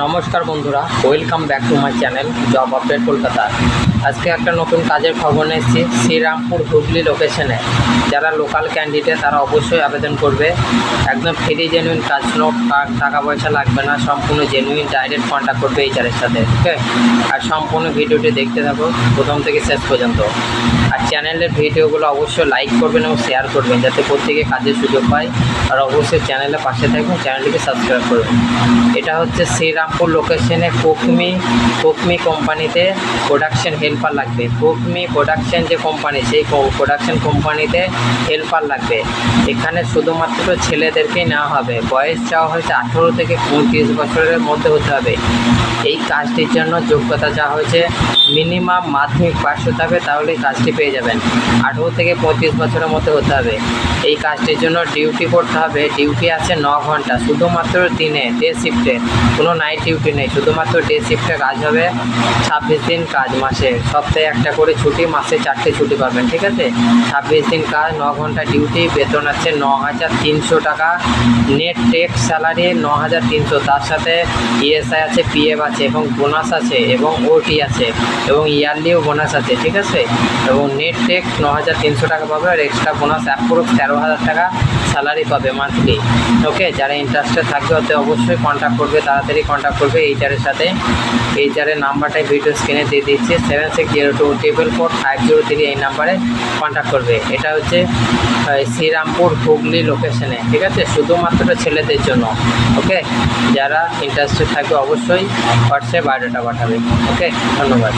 নমস্কার বন্ধুরা, welcome back to my channel job update Kolkata. আজকে একটা নতুন কাজের খবর নিয়েছি শ্রীরামপুর হুগলি লোকেশনে। যারা লোকাল ক্যান্ডিডেট তারা অবশ্যই আবেদন করবে। একদম ফ্রি জেনুইন কাজ, নো টাকা পয়সা লাগবে না, সম্পূর্ণ জেনুইন ডাইরেক্ট কন্ট্যাক্ট করবে এইচআরের সাথে। ওকে, আর সম্পূর্ণ ভিডিওটি দেখতে থাকো প্রথম থেকে শেষ পর্যন্ত। আর চ্যানেলের ভিডিওগুলো অবশ্যই লাইক করবেন এবং শেয়ার করবেন যাতে প্রত্যেকে কাজের সুযোগ পায়। আর অবশ্যই চ্যানেলের পাশে থাকবেন, চ্যানেলটিকে সাবস্ক্রাইব করবেন। এটা হচ্ছে শ্রীরামপুর লোকেশনে কোকমি কোম্পানিতে প্রোডাকশন হেল্পার লাগবে। কোকমি প্রোডাকশন যে কোম্পানি, সেই প্রোডাকশন কোম্পানিতে হেল্পার লাগবে। এখানে শুধুমাত্র ছেলেদেরকেই নেওয়া হবে। বয়স চাওয়া হয়েছে 18 থেকে 35 বছরের মধ্যে হতে হবে। এই কাজটির জন্য যোগ্যতা চাওয়া হয়েছে মিনিমাম মাধ্যমিক পাস হতে হবে, তাহলে এই কাজটি পেয়ে যাবেন। 18 থেকে 35 বছরের মধ্যে হতে হবে। এই কাজটির জন্য ডিউটি করতে হবে। ডিউটি আছে 9 ঘন্টা, শুধুমাত্র দিনে, ডে শিফটে, কোনো নাইট ডিউটি নেই, শুধুমাত্র ডে শিফটে কাজ হবে। 26 দিন কাজ, মাসে সপ্তাহে একটা করে ছুটি, মাসে 4টে ছুটি পাবেন। ঠিক আছে, 26 দিন কাজ, 9 ঘন্টা ডিউটি। বেতন আছে 9,300 টাকা। নেট টেক্স স্যালারি 9,300, তার সাথে ইএসআই আছে, পিএফ আছে এবং বোনাস আছে এবং ওটি আছে এবং ইয়ারলিও বোনাস আছে। ঠিক আছে, এবং নেট টেক্স 9,300 টাকা পাবে আর এক্সট্রা বোনাস অ্যাপ্রক্স 13,000 টাকা স্যালারি পাবে মান্থলি। ওকে, যারা ইন্টারেস্টেড থাকবে ওতে অবশ্যই কন্ট্যাক্ট করবে, তাড়াতাড়ি কন্ট্যাক্ট করবে এইচআরের সাথে। এইচআরের নাম্বারটাই ভিডিও স্ক্রিনে দিয়ে দিচ্ছি, 7602445503, এই নাম্বারে কন্ট্যাক্ট করবে। এটা হচ্ছে শ্রীরামপুর হুগলি লোকেশনে। ঠিক আছে, শুধুমাত্র ছেলেদের জন্য। ওকে, যারা ইন্টারেস্টেড থাকবে অবশ্যই হোয়াটসঅ্যাপ বায়োডাটা পাঠাবে। ওকে, ধন্যবাদ।